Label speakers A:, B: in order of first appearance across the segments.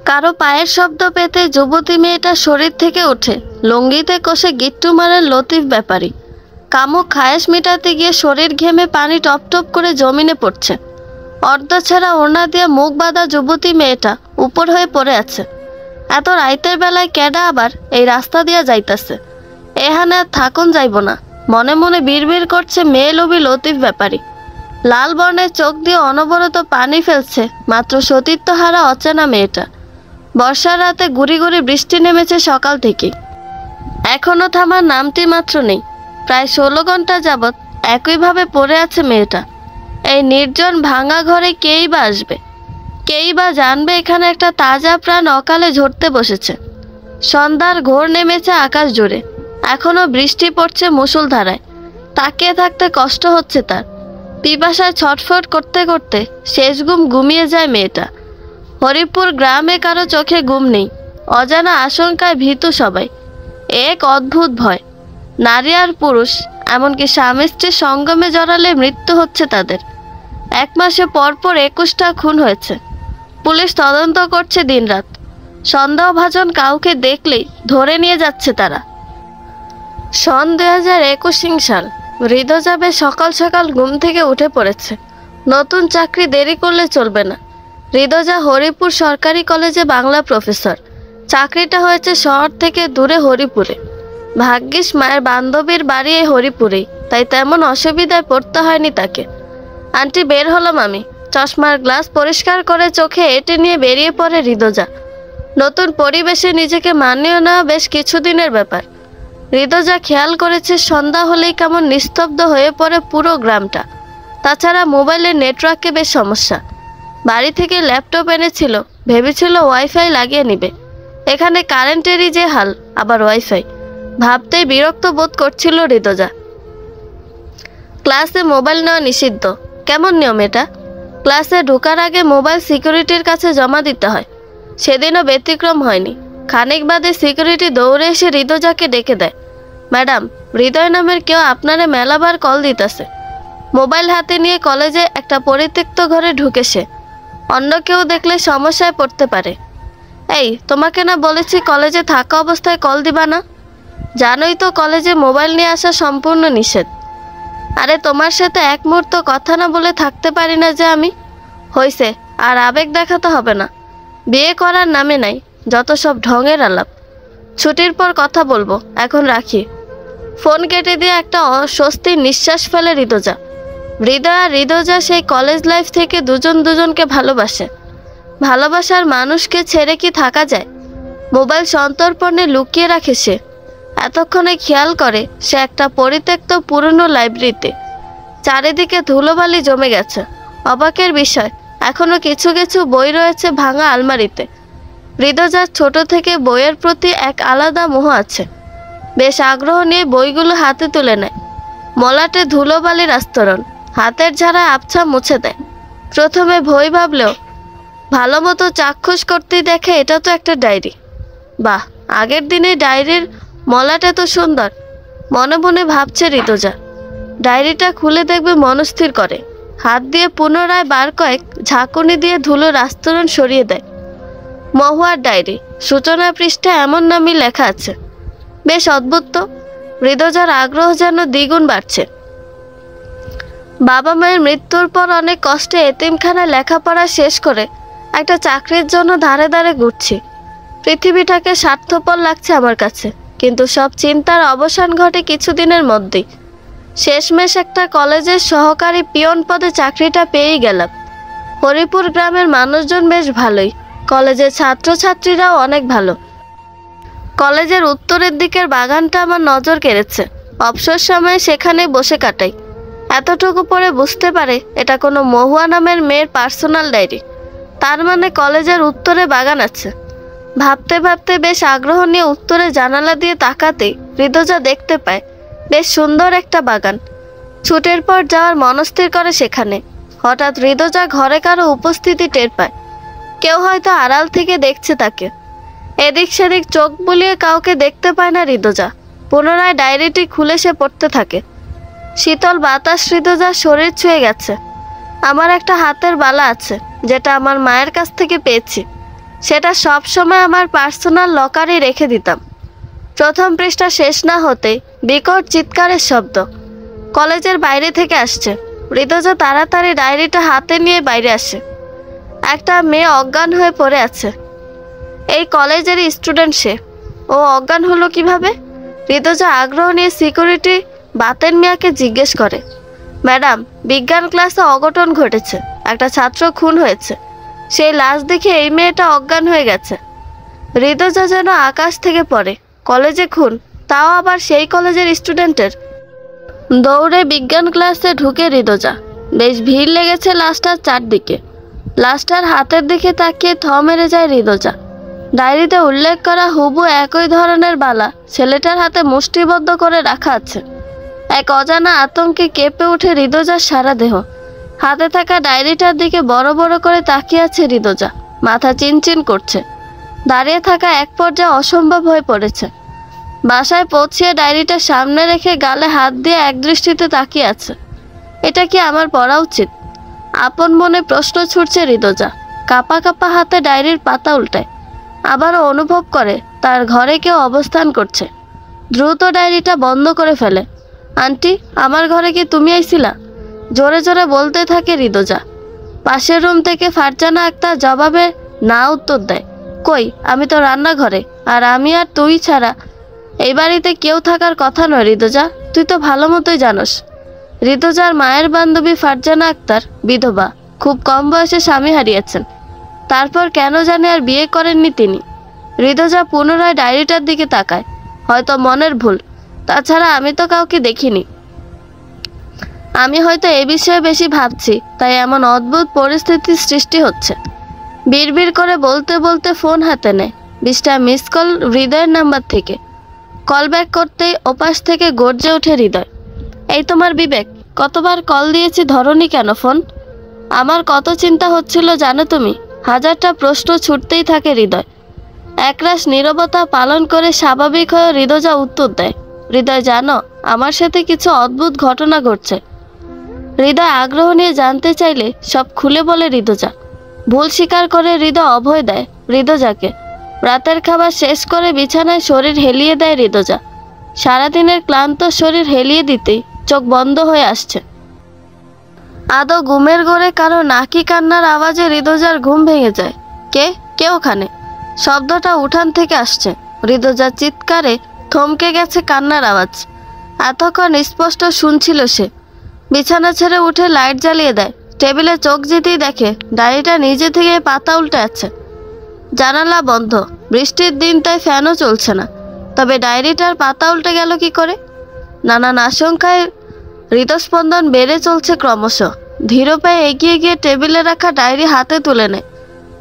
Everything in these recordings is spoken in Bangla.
A: কারো পায়ের শব্দ পেতে যুবতী মেয়েটা শরীর থেকে ওঠে, লুঙ্গিতে কষে গিট্টু মারেন লতিফ ব্যাপারী। কামুক খায়েশ মেটাতে গিয়ে শরীর ঘেমে পানি টপ টপ করে জমিনে পড়ছে। অর্ধছেঁড়া ওড়না দিয়ে মুখ বাঁধা যুবতী মেয়েটা উপর হয়ে পড়ে আছে। এত রাইতের বেলায় কেডা আবার এই রাস্তা দিয়া যাইতাছে? এখানে আর থাকুন যাইব না, মনে মনে বিড়বিড় করছে মেয়ে লোভী লতিফ ব্যাপারী। লাল বর্ণের চোখ দিয়ে অনবরত পানি ফেলছে মাত্র সতীত্বহারা অচেনা মেয়েটা। বর্ষার রাতে গুড়ি গুড়ি বৃষ্টি নেমেছে সকাল থেকে, এখনো থামার নামটি মাত্র নেই। প্রায় 16 ঘন্টা যাবৎ একইভাবে পড়ে আছে মেয়েটা। এই নির্জন ভাঙা ঘরে কেই বা আসবে, কেই বা জানবে এখানে একটা তাজা প্রাণ অকালে ঝরতে বসেছে। সন্ধ্যার ঘোর নেমেছে আকাশ জুড়ে, এখনো বৃষ্টি পড়ছে মুষলধারায়। তাকিয়ে থাকতে কষ্ট হচ্ছে তার। পিপাসায় ছটফট করতে করতে শেষ ঘুমিয়ে যায় মেয়েটা। হরিপুর গ্রামে কারো চোখে ঘুম নেই, অজানা আশঙ্কায় ভীতু সবাই। এক অদ্ভুত ভয়, নারী আর পুরুষ এমনকি স্বামী স্ত্রীর সঙ্গমে জড়ালে মৃত্যু হচ্ছে তাদের। 1 মাসে পরপর 21টা খুন হয়েছে। পুলিশ তদন্ত করছে দিনরাত। সন্দেহভাজন কাউকে দেখলেই ধরে নিয়ে যাচ্ছে তারা। সন 2021 সাল। ঋদোজা বেশ সকাল সকাল ঘুম থেকে উঠে পড়েছে। নতুন চাকরি দেরি করলে চলবে না। ঋদোজা হরিপুর সরকারি কলেজে বাংলা প্রফেসর। চাকরিটা হয়েছে শহর থেকে দূরে হরিপুরে। ভাগ্যিস মায়ের বান্ধবীর বাড়ি এই হরিপুরেই, তাই তেমন অসুবিধায় পড়তে হয়নি তাকে। আন্টি বের হলাম আমি। চশমার গ্লাস পরিষ্কার করে চোখে এঁটে নিয়ে বেরিয়ে পড়ে ঋদোজা। নতুন পরিবেশে নিজেকে মানিয়ে নেওয়া বেশ কিছুদিনের ব্যাপার। ঋদোজা খেয়াল করেছে সন্ধ্যা হলেই কেমন নিস্তব্ধ হয়ে পড়ে পুরো গ্রামটা। তাছাড়া মোবাইলের নেটওয়ার্কে বেশ সমস্যা। বাড়ি থেকে ল্যাপটপ এনেছিল, ভেবেছিল ওয়াইফাই লাগিয়ে নিবে। এখানে কারেন্টেরই যে হাল, আবার ওয়াইফাই। ভাবতেই বিরক্ত বোধ করছিল ঋদোজা। ক্লাসে মোবাইল নেওয়া নিষিদ্ধ। কেমন নিয়ম এটা? ক্লাসে ঢোকার আগে মোবাইল সিকিউরিটির কাছে জমা দিতে হয়। সেদিনও ব্যতিক্রম হয়নি। খানিক বাদে সিকিউরিটি দৌড়ে এসে ঋদোজাকে ডেকে দেয়। ম্যাডাম, হৃদয় নামের কেউ আপনারে মেলাবার কল দিতেছে। মোবাইল হাতে নিয়ে কলেজে একটা পরিত্যক্ত ঘরে ঢুকে সে। অন্য কেউ দেখলে সমস্যায় পড়তে পারে। এই, তোমাকে না বলেছি কলেজে থাকা অবস্থায় কল দিবা না? জানোই তো কলেজে মোবাইল নিয়ে আসা সম্পূর্ণ নিষেধ। আরে তোমার সাথে এক মুহূর্ত কথা না বলে থাকতে পারি না যে আমি। হইছে, আর আবেগ দেখাতে হবে না। বিয়ে করার নামে নাই, যত সব ঢঙের আলাপ। ছুটির পর কথা বলবো, এখন রাখি। ফোন কেটে দিয়ে একটা অস্বস্তির নিঃশ্বাস ফেলে ঋদোজা। হৃদয় আর ঋদোজা সেই কলেজ লাইফ থেকে দুজন দুজনকে ভালোবাসে। ভালোবাসার মানুষকে ছেড়ে কি থাকা যায়? মোবাইল সন্তর্পণে লুকিয়ে রাখে সে। এতক্ষণে খেয়াল করে সে একটা পরিত্যক্ত পুরনো লাইব্রেরিতে। চারিদিকে ধুলোবালি জমে গেছে। অবাকের বিষয়, এখনো কিছু কিছু বই রয়েছে ভাঙা আলমারিতে। ঋদোজার ছোট থেকে বইয়ের প্রতি এক আলাদা মোহ আছে। বেশ আগ্রহ নিয়ে বইগুলো হাতে তুলে নেয়। মলাটে ধুলোবালির আস্তরণ, হাতের ঝাড়ায় আবছা মুছে দেয়। প্রথমে ভয় ভাবলেও ভালো মতো চাক্ষুষ করতেই দেখে এটা তো একটা ডায়েরি। বাহ, আগের দিনে ডায়েরির মলাটা তো সুন্দর, মনে মনে ভাবছে ঋদোজা। ডায়েরিটা খুলে দেখবে মনস্থির করে। হাত দিয়ে পুনরায় বার কয়েক ঝাঁকুনি দিয়ে ধুলোর আস্তরণ সরিয়ে দেয়। মহুয়ার ডায়েরি, সূচনা পৃষ্ঠা এমন নামই লেখা আছে। বেশ অদ্ভুত তো। ঋদোজার আগ্রহ যেন দ্বিগুণ বাড়ছে। বাবা মায়ের মৃত্যুর পর অনেক কষ্টে এতিমখানায় লেখাপড়া শেষ করে একটা চাকরির জন্য ধারে ধারে ঘুরছি। পৃথিবীটাকে স্বার্থপর লাগছে আমার কাছে, কিন্তু সব চিন্তার অবসান ঘটে কিছুদিনের মধ্যেই। শেষমেশ একটা কলেজের সহকারী পিয়ন পদে চাকরিটা পেয়েই গেলাম। হরিপুর গ্রামের মানুষজন বেশ ভালোই, কলেজের ছাত্রছাত্রীরাও অনেক ভালো। কলেজের উত্তরের দিকের বাগানটা আমার নজর কেড়েছে। অবসর সময়ে সেখানে বসে কাটাই। এতটুকু পরে বুঝতে পারে এটা কোনো মহুয়া নামের মেয়ের পার্সোনাল ডায়েরি। তার মানে কলেজের উত্তরে বাগান আছে। ভাবতে ভাবতে বেশ আগ্রহ নিয়ে উত্তরে জানালা দিয়ে তাকাতেই ঋদোজা দেখতে পায় বেশ সুন্দর একটা বাগান। ছুটির পর যাওয়ার মনস্থির করে সেখানে। হঠাৎ ঋদোজা ঘরে কারো উপস্থিতি টের পায়। কেউ হয়তো আড়াল থেকে দেখছে তাকে। এদিক সেদিক চোখ বুলিয়ে কাউকে দেখতে পায় না ঋদোজা। পুনরায় ডায়েরিটি খুলে সে পড়তে থাকে। শীতল বাতাস ঋদোজার শরীর ছুঁয়ে গেছে। আমার একটা হাতের বালা আছে, যেটা আমার মায়ের কাছ থেকে পেয়েছি। সেটা সব সময় আমার পার্সোনাল লকারে রেখে দিতাম। প্রথম পৃষ্ঠা শেষ না হতেই বিকট চিৎকারের শব্দ কলেজের বাইরে থেকে আসছে। ঋতুজা তাড়াতাড়ি ডায়েরিটা হাতে নিয়ে বাইরে আসে। একটা মেয়ে অজ্ঞান হয়ে পড়ে আছে। এই কলেজেরই স্টুডেন্ট সে। ও অজ্ঞান হলো কিভাবে? ঋতুজা আগ্রহ নিয়ে সিকিউরিটি বাতেন মিয়াকে জিজ্ঞেস করে, ম্যাডাম, বিজ্ঞান ক্লাসে অঘটন ঘটেছে, একটা ছাত্র খুন হয়েছে। সেই লাশ দেখে এই মেয়েটা অজ্ঞান হয়ে গেছে। ঋতুজা যেন আকাশ থেকে পড়ে। কলেজে খুন, তাও আবার সেই কলেজের স্টুডেন্টের। দৌড়ে বিজ্ঞান ক্লাসে ঢুকে ঋতুজা। বেশ ভিড় লেগেছে লাশটার চারদিকে। লাশটার হাতের দিকে তাকিয়ে থ মেরে যায় ঋতুজা। ডায়েরিতে উল্লেখ করা হুবু একই ধরনের বালা ছেলেটার হাতে মুষ্টিবদ্ধ করে রাখা আছে। এক অজানা আতঙ্কে কেঁপে ওঠে ঋতুজার সারা দেহ। হাতে থাকা ডায়েরিটার দিকে বড় বড় করে তাকিয়ে আছে ঋতুজা। মাথা চিনচিন করছে। দাঁড়িয়ে থাকা এক পর্যায়ে অসম্ভব হয়ে পড়েছে। বাসায় পৌঁছিয়ে ডায়েরিটা সামনে রেখে গালে হাত দিয়ে একদৃষ্টিতে তাকিয়ে আছে। এটা কি আমার পড়া উচিত? আপন মনে প্রশ্ন ছুটছে ঋতুজা। কাঁপা কাঁপা হাতে ডায়েরির পাতা উল্টায়। আবারও অনুভব করে তার ঘরে কেউ অবস্থান করছে। দ্রুত ডায়েরিটা বন্ধ করে ফেলে। আন্টি, আমার ঘরে কি তুমি আইছিলা? জোরে জোরে বলতে থাকে ঋতুজা। পাশের রুম থেকে ফারজানা আক্তার জবাবে না উত্তর দেয়। কই, আমি তো রান্নাঘরে, আর আমি আর তুই ছাড়া এই বাড়িতে কেউ থাকার কথা নয় ঋতুজা, তুই তো ভালো মতোই জানোস। ঋতুজার মায়ের বান্ধবী ফারজানা আক্তার বিধবা, খুব কম বয়সে স্বামী হারিয়েছেন। তারপর কেন জানে আর বিয়ে করেননি তিনি। ঋতুজা পুনরায় ডায়েরিটার দিকে তাকায়। হয়তো মনের ভুল, তাছাড়া আমি তো কাউকে দেখিনি। আমি হয়তো এ বিষয়ে বেশি ভাবছি, তাই এমন অদ্ভুত পরিস্থিতির সৃষ্টি হচ্ছে। বিড়বিড় করে বলতে বলতে ফোন হাতে নেয়। 20টা মিস কল হৃদয়ের নাম্বার থেকে। কল ব্যাক করতেই ওপাশ থেকে গর্জে ওঠে হৃদয়। এই তোমার বিবেক, কতবার কল দিয়েছি, ধরনি কেন ফোন? আমার কত চিন্তা হচ্ছিল জানো তুমি? হাজারটা প্রশ্ন ছুটতেই থাকে হৃদয়। একরাশ নীরবতা পালন করে স্বাভাবিক হয়ে ঋতুজা উত্তর দেয়, হৃদয় জানো, আমার সাথে কিছু অদ্ভুত ঘটনা ঘটছে। হৃদয় আগ্রহ নিয়ে জানতে চাইলে সব খুলে বলে ঋতুজা। ভুল স্বীকার করে হৃদয় অভয় দেয় ঋতুজাকে। রাতের খাবার শেষ করে বিছানায় শরীর হেলিয়ে দেয় ঋতুজা। সারাদিনের ক্লান্ত শরীর হেলিয়ে দিতেই চোখ বন্ধ হয়ে আসছে। আদৌ ঘুমের ঘরে কারো নাকি কান্নার আওয়াজে ঋতুজার ঘুম ভেঙে যায়। কে ওখানে? শব্দটা উঠান থেকে আসছে। ঋতুজার চিৎকারে থমকে গেছে কান্নার আওয়াজ। এতক্ষণ স্পষ্ট শুনছিল সে। বিছানা ছেড়ে উঠে লাইট জ্বালিয়ে দেয়। টেবিলে চোখ যেতেই দেখে ডায়েরিটা নিজে থেকে পাতা উল্টে আছে। জানালা বন্ধ, বৃষ্টির দিন, তাই ফ্যানও চলছে না। তবে ডায়েরিটার পাতা উল্টে গেল কি করে? নানান আশঙ্কায় হৃদস্পন্দন বেড়ে চলছে ক্রমশ। ধীর পায়ে এগিয়ে গিয়ে টেবিলে রাখা ডায়েরি হাতে তুলে নেয়।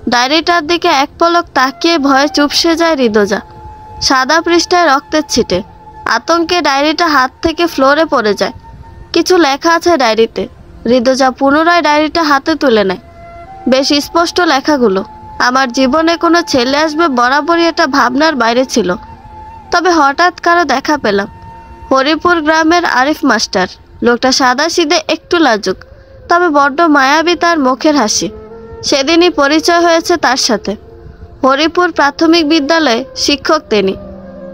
A: ডায়েরিটার দিকে এক পলক তাকিয়ে ভয়ে চুপসে যায় ঋতুজা। সাদা পৃষ্ঠায় রক্তের ছিটে। আতঙ্কে ডায়েরিটা হাত থেকে ফ্লোরে পড়ে যায়। কিছু লেখা আছে ডায়েরিতে। ঋতুজা পুনরায় ডায়েরিটা হাতে তুলে নেয়। বেশ স্পষ্ট লেখাগুলো। আমার জীবনে কোনো ছেলে আসবে বরাবরই এটা ভাবনার বাইরে ছিল। তবে হঠাৎ কারো দেখা পেলাম। হরিপুর গ্রামের আরিফ মাস্টার। লোকটা সাদাসিধে, একটু লাজুক, তবে বড্ড মায়াবী তার মুখের হাসি। সেদিনই পরিচয় হয়েছে তার সাথে। হরিপুর প্রাথমিক বিদ্যালয়ে শিক্ষক তিনি।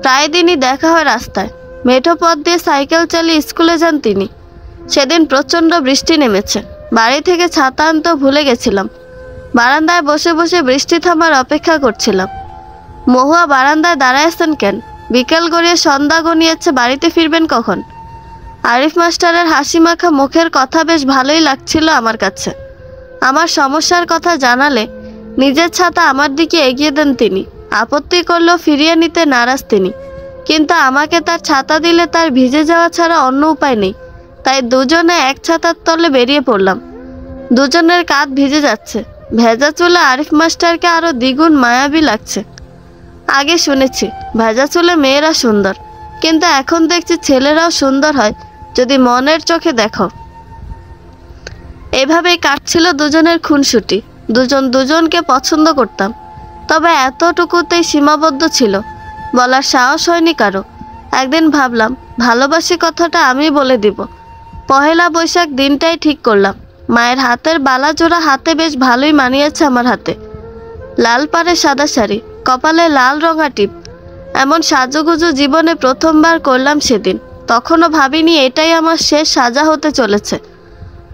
A: প্রায় দিনই দেখা হয় রাস্তায়। মেঠো পথ দিয়ে সাইকেল চালিয়ে স্কুলে যান তিনি। সেদিন প্রচণ্ড বৃষ্টি নেমেছে। বাড়ি থেকে ছাতা আনতে ভুলে গেছিলাম। বারান্দায় বসে বসে বৃষ্টি থামার অপেক্ষা করছিলাম। মহুয়া বারান্দায় দাঁড়ায় আছেন কেন? বিকেল গড়িয়ে সন্ধ্যা গনিয়েছে, বাড়িতে ফিরবেন কখন? আরিফ মাস্টারের হাসি মাখা মুখের কথা বেশ ভালোই লাগছিল আমার কাছে। আমার সমস্যার কথা জানালে নিজের ছাতা আমার দিকে এগিয়ে দেন তিনি। আপত্তি করলেও ফিরিয়ে নিতে নারাজ তিনি। কিন্তু আমাকে তার ছাতা দিলে তার ভিজে যাওয়া ছাড়া অন্য উপায় নেই। তাই দুজনে এক ছাতার তলে বেরিয়ে পড়লাম। দুজনের কাঁধ ভিজে যাচ্ছে। ভেজা চুলে আরিফ মাস্টারকে আরো দ্বিগুণ মায়াবী লাগছে। আগে শুনেছি ভেজা চুলে মেয়েরা সুন্দর, কিন্তু এখন দেখছি ছেলেরাও সুন্দর হয় যদি মনের চোখে দেখো। এভাবেই কাটছিল দুজনের খুনসুটি। দুজন দুজনকে পছন্দ করতাম, তবে এতটুকুতেই সীমাবদ্ধ ছিল। বলার সাহস হয়নি কারো। একদিন ভাবলাম ভালোবাসি কথাটা আমি বলে দিব। পহেলা বৈশাখ দিনটাই ঠিক করলাম। মায়ের হাতের বালা জোড়া হাতে বেশ ভালোই মানিয়েছে আমার হাতে। লাল পাড়ে সাদা শাড়ি, কপালে লাল রঙা টিপ। এমন সাজুগুজু জীবনে প্রথমবার করলাম সেদিন। তখনও ভাবিনি এটাই আমার শেষ সাজা হতে চলেছে।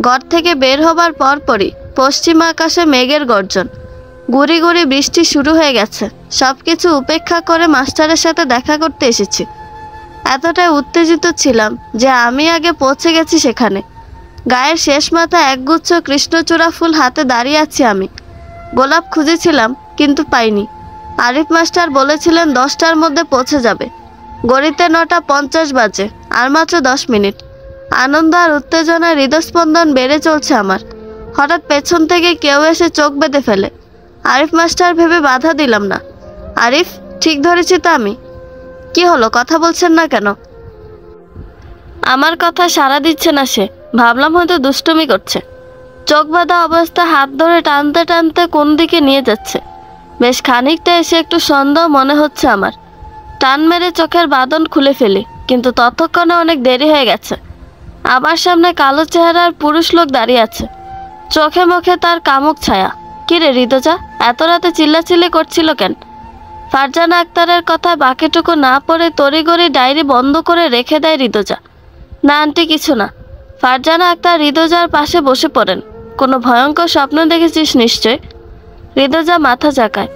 A: ঘর থেকে বের হবার পরপরই পশ্চিম আকাশে মেঘের গর্জন, গুড়ি গুড়ি বৃষ্টি শুরু হয়ে গেছে। সব কিছু উপেক্ষা করে মাস্টারের সাথে দেখা করতে এসেছি। এতটাই উত্তেজিত ছিলাম যে আমি আগে পৌঁছে গেছি সেখানে। গায়ের শেষ মাথা একগুচ্ছ কৃষ্ণচূড়া ফুল হাতে দাঁড়িয়ে আছি আমি। গোলাপ খুঁজেছিলাম কিন্তু পাইনি। আরিফ মাস্টার বলেছিলেন 10টার মধ্যে পৌঁছে যাবে। গড়িতে 9:50 বাজে, আর মাত্র 10 মিনিট। আনন্দ আর উত্তেজনায় হৃদস্পন্দন বেড়ে চলছে আমার। হঠাৎ পেছন থেকে কেউ এসে চোখ বেঁধে ফেলে। আরিফ মাস্টার ভেবে বাধা দিলাম না। আরিফ, ঠিক ধরেছি তো আমি? কি হলো, কথা বলছেন না কেন? আমার কথা সাড়া দিচ্ছে না সে। ভাবলাম হয়তো দুষ্টুমি করছে। চোখ বাঁধা অবস্থা হাত ধরে টানতে টানতে কোন দিকে নিয়ে যাচ্ছে। বেশ খানিকটা এসে একটু সন্দেহ মনে হচ্ছে আমার। টান মেরে চোখের বাঁধন খুলে ফেলি, কিন্তু ততক্ষণে অনেক দেরি হয়ে গেছে। আবার সামনে কালো চেহারার পুরুষ লোক দাঁড়িয়ে আছে, চোখে মুখে তার কামুক ছায়া। কিরে ঋতুজা, এত রাতে চিল্লাচিল্লি করছিল কেন? ফারজানা আক্তারের কথা বাকিটুকু না পড়ে তড়িঘড়ি ডায়েরি বন্ধ করে রেখে দেয় ঋতুজা। না আন্টি, কিছু না। ফারজানা আক্তার ঋতুজার পাশে বসে পড়েন। কোনো ভয়ঙ্কর স্বপ্ন দেখেছিস নিশ্চয়? ঋতুজা মাথা ঝাঁকায়।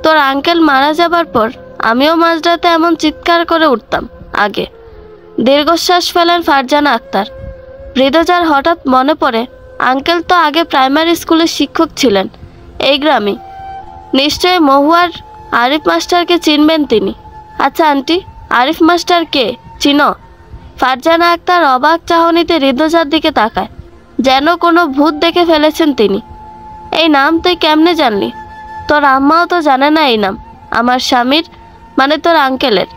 A: তোর আঙ্কেল মারা যাবার পর আমিও মাঝরাতে এমন চিৎকার করে উঠতাম আগে। দীর্ঘশ্বাস ফেলেন ফারজানা আক্তার। ঋতুজার হঠাৎ মনে পড়ে আঙ্কেল তো আগে প্রাইমারি স্কুলের শিক্ষক ছিলেন এই গ্রামে। নিশ্চয়ই মহুয়ার আরিফ মাস্টারকে চিনবেন তিনি। আচ্ছা আন্টি, আরিফ মাস্টার কে, চিনো? ফারজানা আক্তার অবাক চাহনিতে ঋতুজার দিকে তাকায়, যেন কোনো ভূত দেখে ফেলেছেন তিনি। এই নাম তুই কেমনে জানলি? তোর আম্মাও তো জানে না এই নাম, আমার স্বামীর মানে তোর আঙ্কেলের।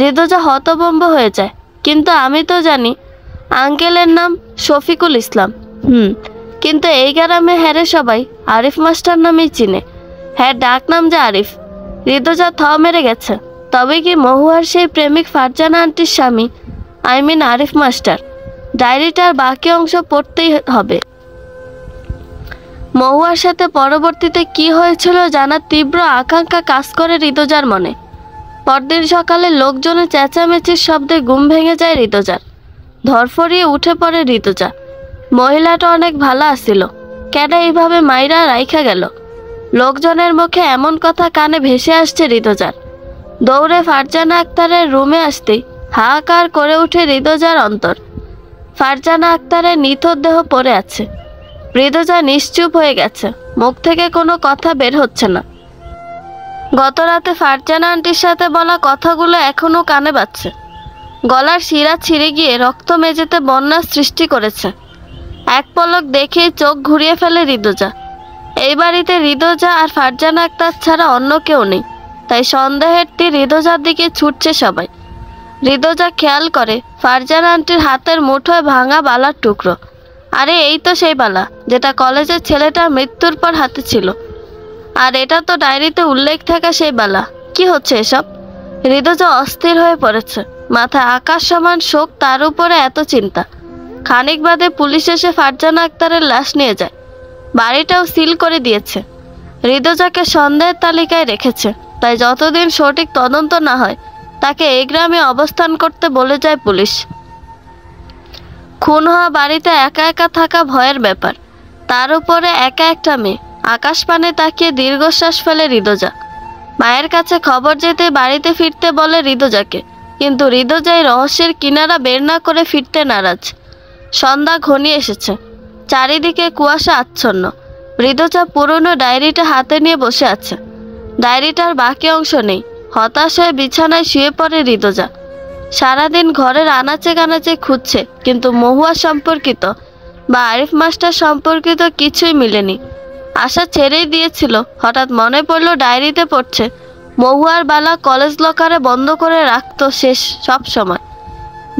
A: ঋতুজা হতভম্ব হয়ে যায়। কিন্তু আমি তো জানি আঙ্কেলের নাম শফিকুল ইসলাম। কিন্তু এই গ্রামে হ্যারে সবাই আরিফ মাস্টার নামেই চিনে। হ্যাঁ, ডাক নাম যে আরিফ। ঋতুজা থ মেরে গেছে। তবে কি মহুয়ার সেই প্রেমিক ফারজানা আন্টির স্বামী, আই মিন আরিফ মাস্টার? ডায়েরিটার বাকি অংশ পড়তেই হবে। মহুয়ার সাথে পরবর্তীতে কি হয়েছিল জানার তীব্র আকাঙ্ক্ষা কাজ করে ঋতুজার মনে। পরদিন সকালে লোকজনের চেঁচামেচির শব্দে ঘুম ভেঙে যায় ঋতুজার। ধরফরিয়ে উঠে পড়ে ঋতুজা। মহিলাটা অনেক ভালো আসিল, কেন এইভাবে মাইরা রাইখা গেল? লোকজনের মুখে এমন কথা কানে ভেসে আসছে ঋতুজার। দৌড়ে ফারজানা আক্তারের রুমে আসতেই হাহাকার করে উঠে ঋতুজার অন্তর। ফারজানা আক্তারের নিথর দেহ পড়ে আছে। ঋতুজা নিশ্চুপ হয়ে গেছে, মুখ থেকে কোনো কথা বের হচ্ছে না। গত রাতে ফারজানা আন্টির সাথে বলা কথাগুলো এখনো কানে বাজছে। গলার শিরা ছিঁড়ে গিয়ে রক্ত মেঝেতে বন্যার সৃষ্টি করেছে। এক পলক দেখেই চোখ ঘুরিয়ে ফেলে ঋতুজা। এই বাড়িতে ঋতুজা আর ফারজানা আক্তার ছাড়া অন্য কেউ নেই, তাই সন্দেহের তীর ঋতুজার দিকে ছুটছে সবাই। ঋতুজা খেয়াল করে ফারজানা আন্টির হাতের মুঠোয় ভাঙা বালার টুকরো। আরে এই তো সেই বালা যেটা কলেজের ছেলেটার মৃত্যুর পর হাতে ছিল। আর এটা তো ডায়েরিতে উল্লেখ থাকা সেই বালা। কি হচ্ছে এসব? ঋতুজা অস্থির হয়ে পড়েছে। মাথায় আকাশ সমান শোক, তার উপরে এত চিন্তা। খানিক বাদে পুলিশ এসে ফারজানা আক্তারের লাশ নিয়ে যায়। বাড়িটাও সিল করে দিয়েছে। ঋতুজাকে সন্দেহের তালিকায় রেখেছে, তাই যতদিন সঠিক তদন্ত না হয় তাকে এই গ্রামে অবস্থান করতে বলে যায় পুলিশ। খুন হওয়া বাড়িতে একা একা থাকা ভয়ের ব্যাপার, তার উপরে একা একটা মেয়ে। আকাশ পানে তাকিয়ে দীর্ঘশ্বাস ফেলে ঋতুজা। মায়ের কাছে খবর যেতে বাড়িতে ফিরতে বলে ঋতুজাকে, কিন্তু ঋতুজা এই রহস্যের কিনারা বের না করে ফিরতে নারাজ। সন্ধ্যা ঘনিয়ে এসেছে, চারিদিকে কুয়াশা আচ্ছন্ন। ঋতুজা পুরনো ডায়েরিটা হাতে নিয়ে বসে আছে। ডায়েরিটার বাকি অংশ নেই। হতাশ হয়ে বিছানায় শুয়ে পড়ে ঋতুজা। সারাদিন ঘরের আনাচে কানাচে খুঁজছে, কিন্তু মহুয়া সম্পর্কিত বা আরিফ মাস্টার সম্পর্কিত কিছুই মিলেনি। আশা ছেড়েই দিয়েছিল। হঠাৎ মনে পড়ল ডায়েরিতে পড়ছে মহুয়ার বালা কলেজ লকারে বন্ধ করে রাখতো শেষ সব সময়।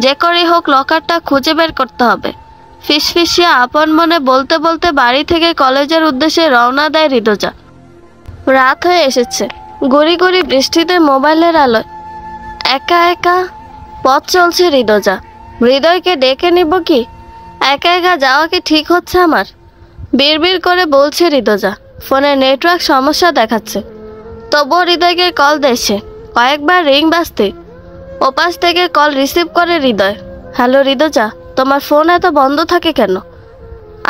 A: যে করেই হোক লকারটা খুঁজে বের করতে হবে। ফিসফিসিয়ে আপন মনে বলতে বলতে বাড়ি থেকে কলেজের উদ্দেশ্যে রওনা দেয় ঋতুজা। রাত হয়ে এসেছে। গুড়ি গুড়ি বৃষ্টিতে মোবাইলের আলোয় একা একা পথ চলছে ঋতুজা। হৃদয়কে ডেকে নিব কি? একা একা যাওয়া কি ঠিক হচ্ছে আমার? বিড়বিড় করে বলছে ঋতুজা। ফোনে নেটওয়ার্ক সমস্যা দেখাচ্ছে। তবুও হৃদয়কে কল দিয়েছে। কয়েকবার রিং বাজতে ওপাশ থেকে কল রিসিভ করে হৃদয়। হ্যালো হৃদয়জা, তোমার ফোন এত বন্ধ থাকে কেন?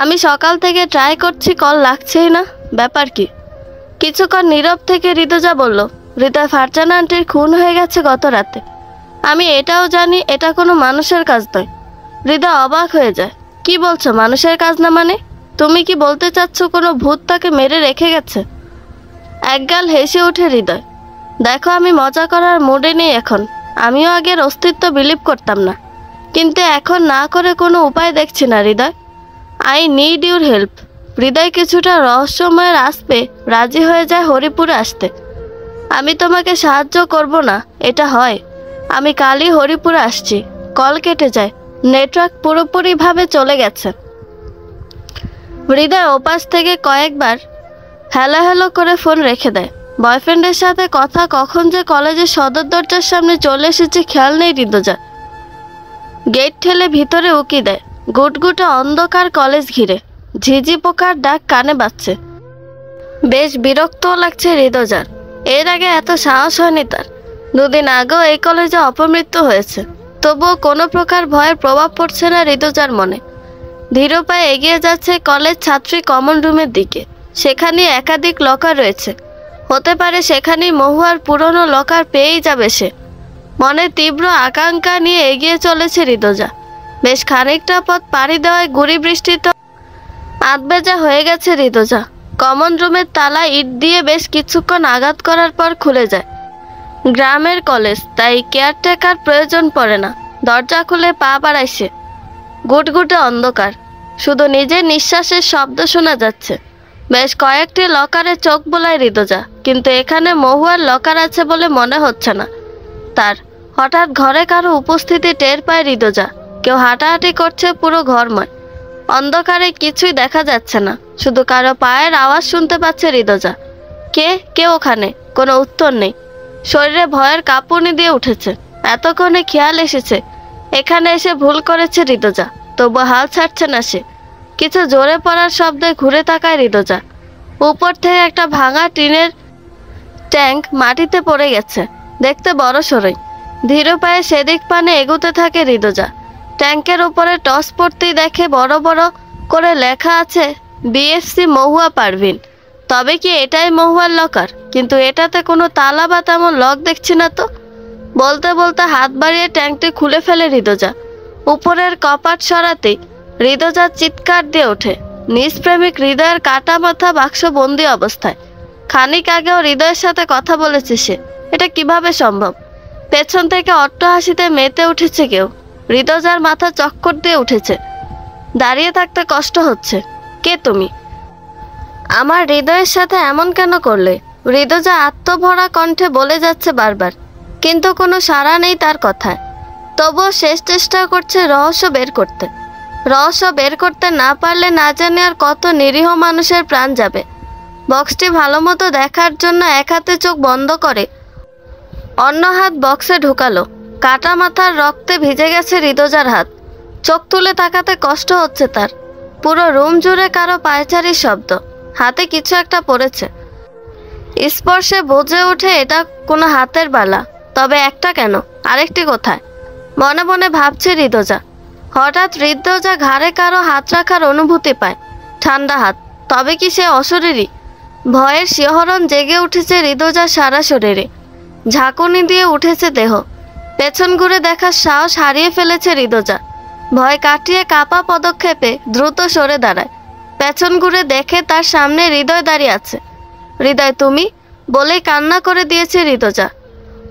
A: আমি সকাল থেকে ট্রাই করছি, কল লাগছেই না, ব্যাপার কি? কিছুক্ষণ নীরব থেকে হৃদয়জা বলল, হৃদয় ফারজানা আন্টির খুন হয়ে গেছে গত রাতে। আমি এটাও জানি এটা কোনো মানুষের কাজ নয়। হৃদয় অবাক হয়ে যায়। কি বলছো মানুষের কাজ না মানে? তুমি কি বলতে চাচ্ছ কোনো ভূত তাকে মেরে রেখে গেছে? একগাল হেসে ওঠে হৃদয়। দেখো, আমি মজা করার মুডে নেই এখন। আমিও আগের অস্তিত্ব বিলিভ করতাম না, কিন্তু এখন না করে কোনো উপায় দেখছি না Hriday. I need your help. Hriday কিছুটা রহস্যময়ের আসবে রাজি হয়ে যায় হরিপুরে আসতে। আমি তোমাকে সাহায্য করব না, এটা হয়। আমি কালই হরিপুরে আসছি। কল কেটে যায়। নেটওয়ার্ক পুরোপুরিভাবে চলে গেছে। হৃদয় ওপাশ থেকে কয়েকবার হ্যালো হ্যালো করে ফোন রেখে দেয়। বয়ফ্রেন্ডের সাথে কথা কখন যে কলেজের সদর দরজার সামনে চলে এসেছে খেয়াল নেই হৃদয়জার। গেট ঠেলে ভিতরে উকি দেয়। গুটগুটে অন্ধকার কলেজ ঘিরে ঝিঝি পোকার ডাক কানে বাজছে। বেশ বিরক্তও লাগছে হৃদয়জার। এর আগে এত সাহস হয়নি তার। দুদিন আগেও এই কলেজে অপমৃত্যু হয়েছে, তবুও কোনো প্রকার ভয়ের প্রভাব পড়ছে না হৃদয়জার মনে। ধীর পায়ে এগিয়ে যাচ্ছে কলেজ ছাত্রী কমন রুমের দিকে। সেখানে একাধিক লকার রয়েছে। হতে পারে সেখানেই মহুয়ার পুরনো লকার পেয়েই যাবে সে। মনে তীব্র আকাঙ্ক্ষা নিয়ে এগিয়ে চলেছে হৃদয়জা। বেশ খানিকটা পথ পাড়ি দেওয়ায় গুড়ি বৃষ্টিতে আধবেজা হয়ে গেছে হৃদয়জা। কমন রুমের তালা ইট দিয়ে বেশ কিছুক্ষণ আঘাত করার পর খুলে যায়। গ্রামের কলেজ, তাই কেয়ারটেকার প্রয়োজন পড়ে না। দরজা খুলে পা বাড়াইছে। গুটগুটে অন্ধকার, শুধু নিজের নিঃশ্বাসের শব্দ শোনা যাচ্ছে। বেশ কয়েকটি লকারে চোখ বোলায় হৃদয়জা, কিন্তু এখানে মহুয়ার লকার আছে বলে মনে হচ্ছে না তার। হঠাৎ ঘরে কারো উপস্থিতি টের পায় হৃদয়জা। কেউ হাঁটাহাঁটি করছে পুরো ঘরময়। অন্ধকারে কিছুই দেখা যাচ্ছে না, শুধু কারো পায়ের আওয়াজ শুনতে পাচ্ছে হৃদয়জা। কে ওখানে? কোনো উত্তর নেই। শরীরে ভয়ের কাঁপুনি দিয়ে উঠেছে। এতক্ষণে খেয়াল এসেছে এখানে এসে ভুল করেছে হৃদয়জা, তবু হাল ছাড়ছে না সে। কিছু জোরে পড়ার শব্দে ঘুরে তাকায় হৃদয়জা। উপর থেকে একটা ভাঙা টিনের ট্যাঙ্ক মাটিতে পড়ে গেছে, দেখতে বড় সড়ই। ধীর পায়ে সেদিক পানে এগোতে থাকে হৃদয়জা। ট্যাঙ্কের উপরে টস পড়তেই দেখে বড় বড় করে লেখা আছে বিএফসি মহুয়া পারভিন। তবে কি এটাই মহুয়ার লকার? কিন্তু এটাতে কোনো তালা বা তেমন লক দেখছি না তো। বলতে বলতে হাত বাড়িয়ে ট্যাঙ্কটি খুলে ফেলে হৃদয়জা। উপরের কপাট সরাতেই হৃদয়জা চিৎকার দিয়ে ওঠে। নিষ্প্রেমিক হৃদয়ের কাটা মাথা বাক্স বন্দি অবস্থায়। খানিক আগেও হৃদয়ের সাথে কথা বলেছে সে। এটা কিভাবে সম্ভব? পেছন থেকে অট্টহাসিতে মেতে উঠেছে কেউ। হৃদয়জার মাথা চক্কর দিয়ে উঠেছে। দাঁড়িয়ে থাকতে কষ্ট হচ্ছে। কে তুমি? আমার হৃদয়ের সাথে এমন কেন করলে? হৃদয়জা আত্মভরা কণ্ঠে বলে যাচ্ছে বারবার, কিন্তু কোনো সাড়া নেই তার কথায়। তবুও শেষ চেষ্টা করছে রহস্য বের করতে। রহস্য বের করতে না পারলে না জানি আর কত নিরীহ মানুষের প্রাণ যাবে। বক্সটি ভালো মতো দেখার জন্য এক হাতে চোখ বন্ধ করে অন্য হাত বক্সে ঢুকালো। কাটা মাথার রক্তে ভিজে গেছে হৃদয়জার হাত। চোখ তুলে তাকাতে কষ্ট হচ্ছে তার। পুরো রুম জুড়ে কারো পায়চারির শব্দ। হাতে কিছু একটা পড়েছে। স্পর্শে বুঝে ওঠে এটা কোনো হাতের বালা। তবে একটা কেন, আরেকটি কোথায়? মনে মনে ভাবছে হৃদয়জা। হঠাৎ হৃদয়জা ঘাড়ে কারো হাত রাখার অনুভূতি পায়। ঠান্ডা হাত। তবে কি সে অশরীরী? ভয়ের শিহরণ জেগে উঠেছে হৃদয়জার সারা শরীরে। ঝাঁকুনি দিয়ে উঠেছে দেহ। পেছন ঘুরে দেখার সাহস হারিয়ে ফেলেছে হৃদয়জা। ভয় কাটিয়ে কাপা পদক্ষেপে দ্রুত সরে দাঁড়ায়। পেছন ঘুরে দেখে তার সামনে হৃদয় দাঁড়িয়ে আছে। হৃদয়, তুমি? বলেই কান্না করে দিয়েছে হৃদয়জা।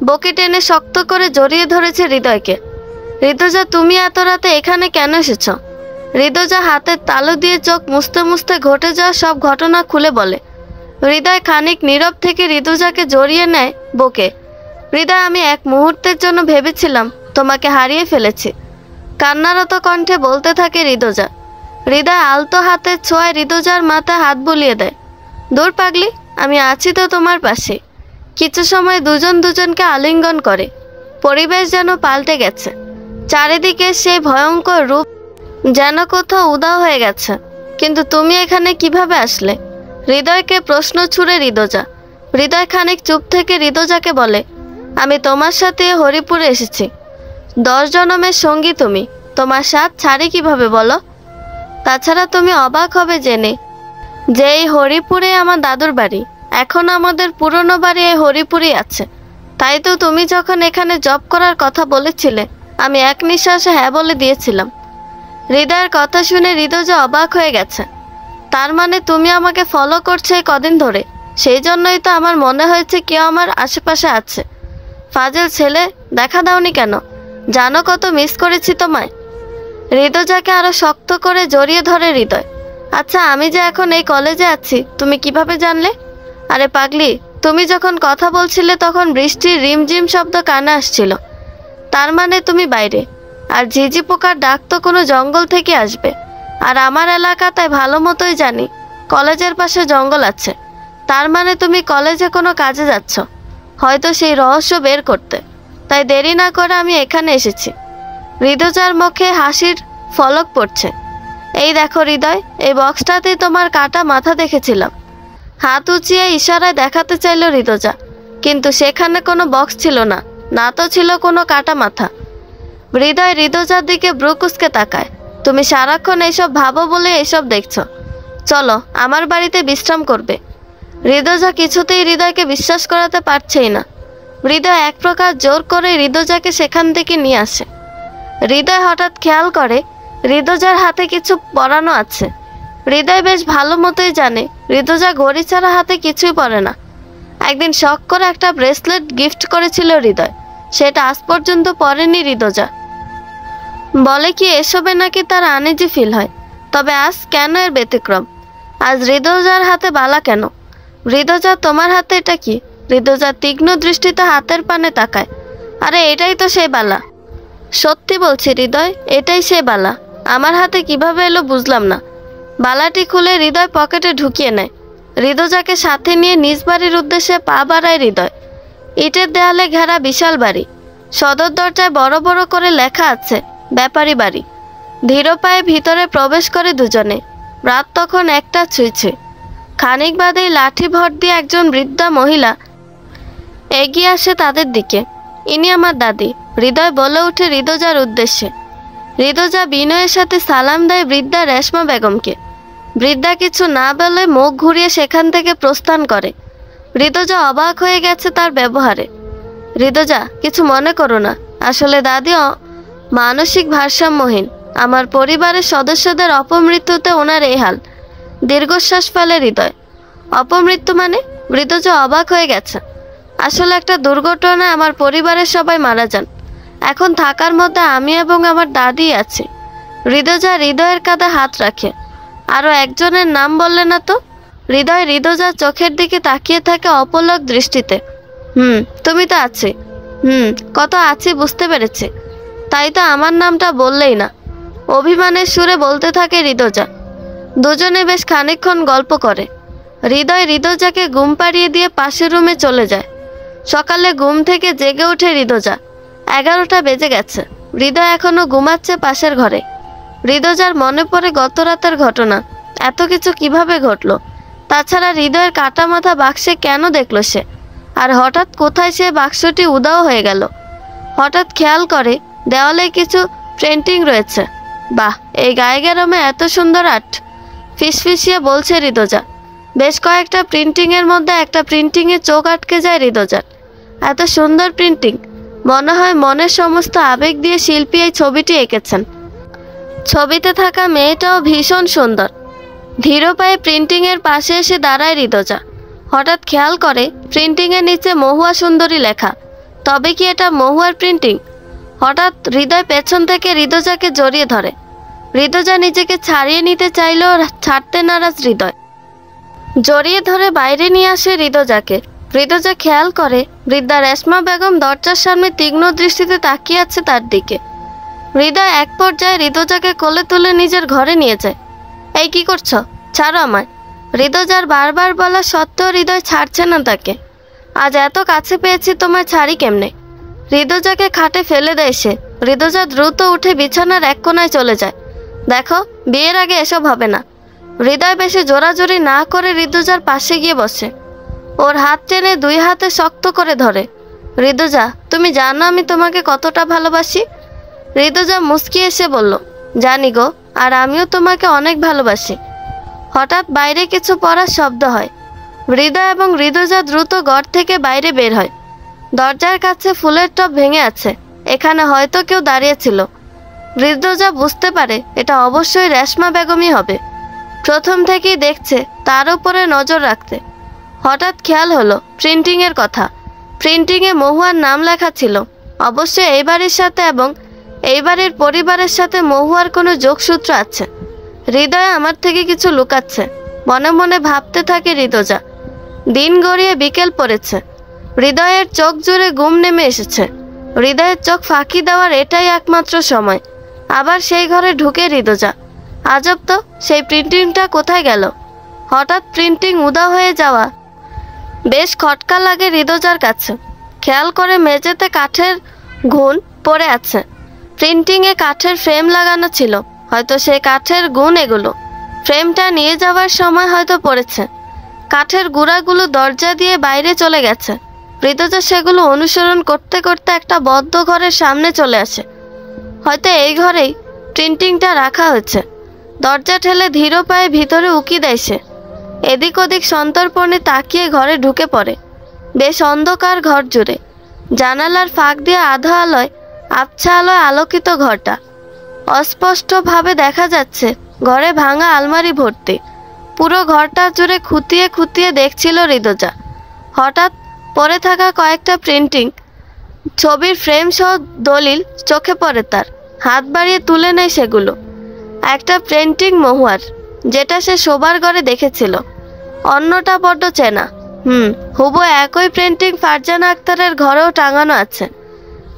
A: বকে টেনে শক্ত করে জড়িয়ে ধরেছে হৃদয়কে। হৃদয়জা, তুমি এত রাতে এখানে কেন এসেছ? হৃদয়জা হাতের তালু দিয়ে চোখ মুছতে মুছতে ঘটে যাওয়া সব ঘটনা খুলে বলে। হৃদয় খানিক নীরব থেকে হৃদয়জাকে জড়িয়ে নেয় বকে। হৃদয়, আমি এক মুহূর্তের জন্য ভেবেছিলাম তোমাকে হারিয়ে ফেলেছি। কান্নারত কণ্ঠে বলতে থাকে হৃদয়জা। হৃদয় আলতো হাতের ছোঁয়ায় হৃদয়জার মাথায় হাত বুলিয়ে দেয়। দূর পাগলি, আমি আছি তো তোমার পাশে। কিছু সময় দুজন দুজনকে আলিঙ্গন করে। পরিবেশ যেন পাল্টে গেছে। চারিদিকে সেই ভয়ঙ্কর রূপ যেন কোথাও উধাও হয়ে গেছে। কিন্তু তুমি এখানে কিভাবে আসলে? হৃদয়কে প্রশ্ন ছুড়ে ঋদুজা। হৃদয় খানিক চুপ থেকে ঋদুজাকে বলে, আমি তোমার সাথে হরিপুরে এসেছি। 10 জনমের সঙ্গী তুমি, তোমার সাথ ছাড়ি কিভাবে বলো? তাছাড়া তুমি অবাক হবে জেনে যে এই হরিপুরে আমার দাদুর বাড়ি। এখন আমাদের পুরনো বাড়ি এই হরিপুরেই আছে। তাই তো তুমি যখন এখানে জব করার কথা বলেছিলে, আমি এক নিঃশ্বাসে হ্যাঁ বলে দিয়েছিলাম। হৃদয়ের কথা শুনে ঋদুজা অবাক হয়ে গেছে। তার মানে তুমি আমাকে ফলো করছো এই কদিন ধরে? সেই জন্যই তো আমার মনে হয়েছে কেউ আমার আশেপাশে আছে। ফাজিল ছেলে, দেখা দাওনি কেন? জানো কত মিস করেছি তোমায়। ঋদুজাকে আরো শক্ত করে জড়িয়ে ধরে হৃদয়। আচ্ছা, আমি যে এখন এই কলেজে আছি তুমি কিভাবে জানলে? আরে পাগলি, তুমি যখন কথা বলছিলে তখন বৃষ্টির রিমঝিম শব্দ কানে আসছিল। তার মানে তুমি বাইরে। আর ঝিঝি পোকার ডাক তো কোনো জঙ্গল থেকে আসবে। আর আমার এলাকা তাই ভালো মতোই জানি কলেজের পাশে জঙ্গল আছে। তার মানে তুমি কলেজে কোনো কাজে যাচ্ছ, হয়তো সেই রহস্য বের করতে। তাই দেরি না করে আমি এখানে এসেছি। ঋদুজার মুখে হাসির ফলক পড়ছে। এই দেখো হৃদয়, এই বক্সটাতেই তোমার কাটা মাথা দেখেছিলাম। হাত উঁচিয়ে ইশারায় দেখাতে চাইল ঋদুজা, কিন্তু সেখানে কোনো বক্স ছিল না, না তো ছিল কোনো কাটা মাথা। হৃদয় ঋদুজার দিকে ব্রু কুঁচকে তাকায়। তুমি সারাক্ষণ এইসব ভাবো বলে এইসব দেখছো। চলো, আমার বাড়িতে বিশ্রাম করবে। ঋদুজা কিছুতেই হৃদয়কে বিশ্বাস করাতে পারছেই না। হৃদয় এক প্রকার জোর করে ঋদুজাকে সেখান থেকে নিয়ে আসে। হৃদয় হঠাৎ খেয়াল করে ঋদুজার হাতে কিছু পরানো আছে। হৃদয় বেশ ভালো মতোই জানে ঋদুজা ঘড়ি ছাড়া হাতে কিছুই পরে না। একদিন শখ করে একটা ব্রেসলেট গিফট করেছিল হৃদয়, সেটা আজ পর্যন্ত পরেনি ঋদুজা। বলে কি এসবে নাকি তার আনইজি ফিল হয়। তবে আজ কেন এর ব্যতিক্রম? আজ ঋদুজার হাতে বালা কেন? ঋদুজা, তোমার হাতে এটা কি? ঋদুজা তীক্ষ্ণ দৃষ্টিতে হাতের পানে তাকায়। আরে এটাই তো সেই বালা। সত্যি বলছি হৃদয়, এটাই সেই বালা। আমার হাতে কিভাবে এলো বুঝলাম না। বালাটি খুলে হৃদয় পকেটে ঢুকিয়ে নেয়। ঋদুজাকে সাথে নিয়ে নিজ বাড়ির উদ্দেশ্যে পা বাড়ায় হৃদয়। ইটের দেয়ালে ঘেরা বিশাল বাড়ি। সদর দরজায় বড় বড় করে লেখা আছে ব্যাপারী বাড়ি। ধীর পায়ে ভিতরে প্রবেশ করে দুজনে। রাত তখন 1টা ছুঁইছে। খানিক বাদেই লাঠি ভর দিয়ে একজন বৃদ্ধা মহিলা এগিয়ে আসে তাদের দিকে। ইনি আমার দাদি, হৃদয় বলে ওঠে ঋদুজার উদ্দেশ্যে। ঋদুজা বিনয়ের সাথে সালাম দেয় বৃদ্ধা রেশমা বেগমকে। বৃদ্ধা কিছু না বলে মুখ ঘুরিয়ে সেখান থেকে প্রস্থান করে। ঋদুজা অবাক হয়ে গেছে তার ব্যবহারে। ঋদুজা, কিছু মনে করো না। আসলে দাদি মানসিক ভারসাম্যহীন। আমার পরিবারের সদস্যদের অপমৃত্যুতে ওনার এই হাল। দীর্ঘশ্বাস ফেলে হৃদয়। অপমৃত্যু মানে? ঋদুজা অবাক হয়ে গেছে। আসলে একটা দুর্ঘটনায় আমার পরিবারের সবাই মারা যান। এখন থাকার মধ্যে আমি এবং আমার দাদি আছি। ঋদুজা হৃদয়ের কাঁধে হাত রাখে। আরও একজনের নাম বললে না তো? হৃদয় ঋদুজার চোখের দিকে তাকিয়ে থাকে অপলক দৃষ্টিতে। তুমি তো আছে। কত আছি বুঝতে পেরেছি। তাই তো আমার নামটা বললেই না। অভিমানের সুরে বলতে থাকে ঋদুজা। দুজনে বেশ খানিকক্ষণ গল্প করে। হৃদয় ঋদুজাকে ঘুম পাড়িয়ে দিয়ে পাশের রুমে চলে যায়। সকালে ঘুম থেকে জেগে ওঠে ঋদুজা। 11টা বেজে গেছে। হৃদয় এখনো ঘুমাচ্ছে পাশের ঘরে। ঋদুজার মনে পড়ে গত রাতের ঘটনা। এত কিছু কিভাবে ঘটলো? তাছাড়া হৃদয়ের কাটা মাথা বাক্সে কেন দেখলো সে? আর হঠাৎ কোথায় সে বাক্সটি উধাও হয়ে গেল? হঠাৎ খেয়াল করে দেওয়ালে কিছু পেন্টিং রয়েছে। বাহ, এই গায়ে গরমে এত সুন্দর আর্ট! ফিসফিসিয়ে বলছে ঋদুজা। বেশ কয়েকটা প্রিন্টিংয়ের মধ্যে একটা প্রিন্টিংয়ে চোখ আটকে যায় ঋদুজার। এত সুন্দর প্রিন্টিং! মনে হয় মনের সমস্ত আবেগ দিয়ে শিল্পী এই ছবিটি এঁকেছেন। ছবিতে থাকা মেয়েটাও ভীষণ সুন্দর। ধীর পায়ে প্রিন্টিংয়ের পাশে এসে দাঁড়ায় ঋদুজা। হঠাৎ খেয়াল করে প্রিন্টিংয়ের নিচে মহুয়া সুন্দরী লেখা। তবে কি এটা মহুয়ার প্রিন্টিং? হঠাৎ হৃদয় পেছন থেকে ঋদুজাকে জড়িয়ে ধরে। ঋদুজা নিজেকে ছাড়িয়ে নিতে চাইলেও ছাড়তে নারাজ হৃদয়। জড়িয়ে ধরে বাইরে নিয়ে আসে ঋদুজাকে। ঋদুজা খেয়াল করে বৃদ্ধা রেশমা বেগম দরজার সামনে তীক্ষ্ণ দৃষ্টিতে তাকিয়ে আছে তার দিকে। হৃদয় এক পর্যায়ে ঋদুজাকে কোলে তুলে নিজের ঘরে নিয়ে যায়। এই কি করছো? ছাড়ো আমায়। ঋদুজার বারবার বলা সত্ত্বেও হৃদয় ছাড়ছে না তাকে। আজ এত কাছে পেয়েছি, তোমায় ছাড়ি কেমনে? ঋদুজাকে খাটে ফেলে দেয় সে। ঋদুজা দ্রুত উঠে বিছানার এক কোণায় চলে যায়। দেখো, বিয়ের আগে এসব হবে না। হৃদয় বেশি জোরাজোরি না করে ঋতুজার পাশে গিয়ে বসে। ওর হাত টেনে দুই হাতে শক্ত করে ধরে। ঋতুজা, তুমি জানো আমি তোমাকে কতটা ভালোবাসি? ঋতুজা মুচকি এসে বলল, জানি গো, আর আমিও তোমাকে অনেক ভালোবাসি। হঠাৎ বাইরে কিছু পড়ার শব্দ হয়। হৃদয় এবং ঋতুজা দ্রুত ঘর থেকে বাইরে বের হয়। দরজার কাছে ফুলের টব ভেঙে আছে। এখানে হয়তো কেউ দাঁড়িয়েছিল। ঋতুজা বুঝতে পারে এটা অবশ্যই রেশমা বেগমই হবে। প্রথম থেকেই দেখছে, তার উপরে নজর রাখতে। হঠাৎ খেয়াল হলো প্রিন্টিংয়ের কথা। প্রিন্টিংয়ে মহুয়ার নাম লেখা ছিল। অবশ্যই এই বাড়ির সাথে এবং এই বাড়ির পরিবারের সাথে মহুয়ার কোনো যোগসূত্র আছে। হৃদয় আমার থেকে কিছু লুকাচ্ছে, মনে মনে ভাবতে থাকে ঋতুজা। দিন গড়িয়ে বিকেল পড়েছে। হৃদয়ের চোখ জুড়ে ঘুম নেমে এসেছে। হৃদয়ের চোখ ফাঁকি দেওয়ার এটাই একমাত্র সময়। আবার সেই ঘরে ঢুকে ঋতুজা। আজব তো, সেই প্রিন্টিংটা কোথায় গেল? হঠাৎ প্রিন্টিং উধাও হয়ে যাওয়া বেশ খটকা লাগে ঋতুজার কাছে। খেয়াল করে মেঝেতে কাঠের গুণ পড়ে আছে। প্রিন্টিংয়ে কাঠের ফ্রেম লাগানো ছিল, হয়তো সেই কাঠের গুণ এগুলো। ফ্রেমটা নিয়ে যাওয়ার সময় হয়তো পড়েছে। কাঠের গুঁড়াগুলো দরজা দিয়ে বাইরে চলে গেছে। ঋতুজা সেগুলো অনুসরণ করতে করতে একটা বদ্ধ ঘরের সামনে চলে আসে। হয়তো এই ঘরেই প্রিন্টিংটা রাখা হয়েছে। দরজা ঠেলে ধীর পায়ে ভিতরে উকি দেয় সে। এদিক ওদিক সন্তর্পণে তাকিয়ে ঘরে ঢুকে পড়ে। বেশ অন্ধকার ঘর জুড়ে। জানালার ফাঁক দিয়ে আধা আলোয় আবছা আলোয় আলোকিত ঘরটা। অস্পষ্টভাবে দেখা যাচ্ছে ঘরে ভাঙা আলমারি ভর্তি। পুরো ঘরটা জুড়ে খুঁটিয়ে খুঁটিয়ে দেখছিল ঋতুজা। হঠাৎ পড়ে থাকা কয়েকটা প্রিন্টিং ছবির ফ্রেম সহ দলিল চোখে পড়ে তার। হাত বাড়িয়ে তুলে নেয় সেগুলো। একটা প্রিন্টিং মহুয়ার, যেটা সে শোবার ঘরে দেখেছিল। অন্যটা বড্ড চেনা। হুবু একই প্রিন্টিং ফারজানা আক্তারের ঘরেও টাঙানো আছে।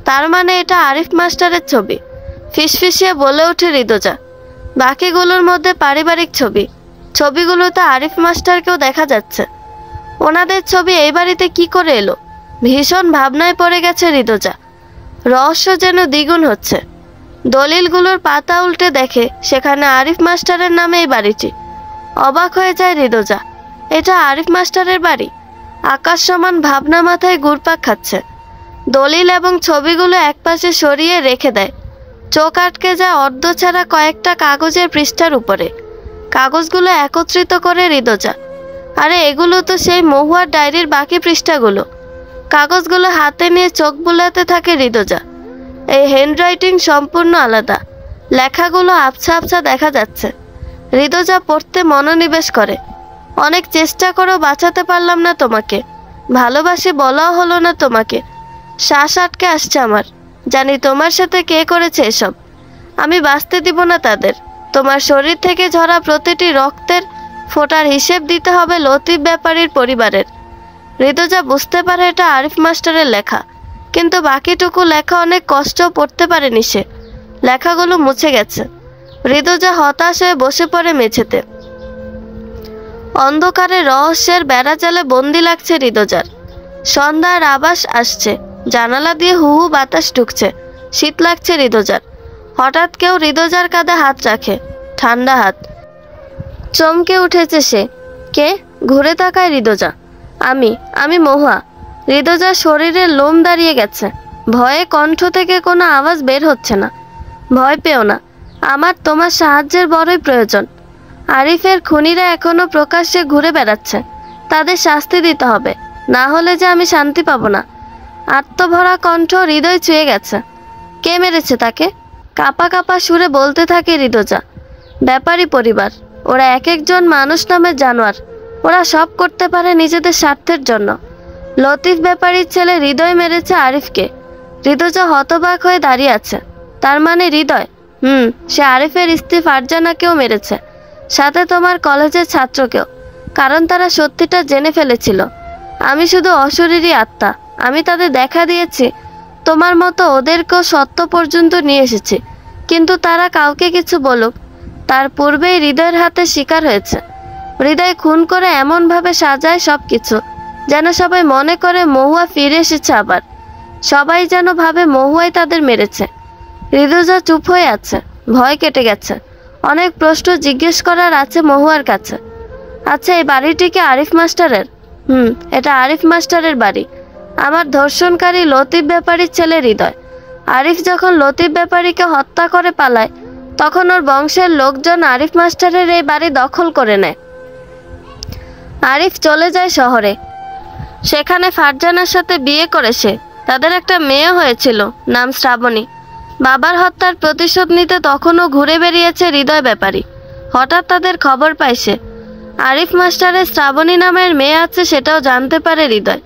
A: তার মানে এটা আরিফ মাস্টারের ছবি। ফিসফিসিয়ে বলে ওঠে ঋতুজা। বাকিগুলোর মধ্যে পারিবারিক ছবি। ছবিগুলোতে আরিফ মাস্টারকেও দেখা যাচ্ছে। ওনাদের ছবি এই বাড়িতে কি করে এলো? ভীষণ ভাবনায় পড়ে গেছে ঋতুজা। রহস্য যেন দ্বিগুণ হচ্ছে। দলিলগুলোর পাতা উল্টে দেখে সেখানে আরিফ মাস্টারের নামে এই বাড়িটি। অবাক হয়ে যায় ঋতুজা। এটা আরিফ মাস্টারের বাড়ি? আকাশ সমান ভাবনা মাথায় ঘুরপাক খাচ্ছে। দলিল এবং ছবিগুলো একপাশে সরিয়ে রেখে দেয়। চোখ আটকে যায় অর্ধছাড়া কয়েকটা কাগজের পৃষ্ঠার উপরে। কাগজগুলো একত্রিত করে ঋতুজা। আরে এগুলো তো সেই মহুয়ার ডায়েরির বাকি পৃষ্ঠাগুলো। কাগজগুলো হাতে নিয়ে চোখ বুলাতে থাকে ঋতুজা। এই হ্যান্ডরাইটিং সম্পূর্ণ আলাদা। লেখাগুলো আবছা আবছা দেখা যাচ্ছে। ঋতুজা পড়তে মনোনিবেশ করে। অনেক চেষ্টা করেও বাঁচাতে পারলাম না তোমাকে। ভালোবাসি বলাও হলো না তোমাকে। শ্বাস আটকে আসছে আমার। জানি তোমার সাথে কে করেছে এসব। আমি বাঁচতে দিব না তাদের। তোমার শরীর থেকে ঝরা প্রতিটি রক্তের ফোঁটার হিসেব দিতে হবে লতিফ ব্যাপারীর পরিবারের। ঋতুজা বুঝতে পারে এটা আরিফ মাস্টারের লেখা, কিন্তু বাকিটুকু লেখা অনেক কষ্ট পড়তে পারেনি সে। লেখাগুলো মুছে গেছে। ঋতুজা হতাশ হয়ে বসে পড়ে মেঝেতে। অন্ধকারে রহস্যের বেড়াজালে বন্দি লাগছে ঋতুজার। সন্ধ্যার আবাস আসছে। জানালা দিয়ে হু হু বাতাস ঢুকছে। শীত লাগছে ঋতুজার। হঠাৎ কেউ ঋতুজার কাঁধে হাত রাখে, ঠান্ডা হাত। চমকে উঠেছে সে। কে? ঘুরে তাকায় ঋতুজা। আমি মহুয়া। ঋতুজার শরীরের লোম দাঁড়িয়ে গেছে। ভয়ে কণ্ঠ থেকে কোনো আওয়াজ বের হচ্ছে না। ভয় পেও না, আমার তোমার সাহায্যের বড়ই প্রয়োজন। আরিফের খুনিরা এখনো প্রকাশ্যে ঘুরে বেড়াচ্ছে। তাদের শাস্তি দিতে হবে, না হলে যে আমি শান্তি পাবো না। আত্মভরা কণ্ঠ হৃদয় ছুঁয়ে গেছে। কে মেরেছে তাকে? কাঁপা কাঁপা সুরে বলতে থাকে ঋতুজা। ব্যাপারী পরিবার। ওরা এক একজন মানুষ নামের জানোয়ার। ওরা সব করতে পারে নিজেদের স্বার্থের জন্য। লতিফ ব্যাপারীর ছেলে হৃদয় মেরেছে আরিফকে। ঋতুজা হতবাক হয়ে দাঁড়িয়ে আছে। তার মানে হৃদয়? সে আরিফের স্ত্রী ফারজানাকেও মেরেছে, সাথে তোমার কলেজের ছাত্রকেও। কারণ তারা সত্যিটা জেনে ফেলেছিল। আমি শুধু অশরীরী আত্মা। আমি তাদের দেখা দিয়েছি। তোমার মতো ওদেরকেও সত্য পর্যন্ত নিয়ে এসেছি। কিন্তু তারা কাউকে কিছু বলুক, তার পূর্বেই হৃদয়ের হাতে শিকার হয়েছে। হৃদয় খুন করে এমনভাবে সাজায় সব কিছু, যেন সবাই মনে করে মহুয়া ফিরে এসেছে আবার। সবাই যেন ভাবে মহুয়াই তাদের মেরেছে। ঋতুজা চুপ হয়ে আছে। ভয় কেটে গেছে। অনেক প্রশ্ন জিজ্ঞেস করার আছে মহুয়ার কাছে। আচ্ছা, এই বাড়িটি কি আরিফ মাস্টারের? এটা আরিফ মাস্টারের বাড়ি। আমার ধর্ষণকারী লতিফ ব্যাপারীর ছেলে হৃদয়। আরিফ যখন লতিফ ব্যাপারীকে হত্যা করে পালায়, তখন ওর বংশের লোকজন আরিফ মাস্টারের এই বাড়ি দখল করে নেয়। আরিফ চলে যায় শহরে। সেখানে ফারজানার সাথে বিয়ে করে সে। তাদের একটা মেয়ে হয়েছিল, নাম শ্রাবণী। বাবার হত্যার প্রতিশোধ নিতে তখনও ঘুরে বেরিয়েছে হৃদয় ব্যাপারী। হঠাৎ তাদের খবর পায় সে। আরিফ মাস্টারের শ্রাবণী নামের মেয়ে আছে, সেটাও জানতে পারে হৃদয়।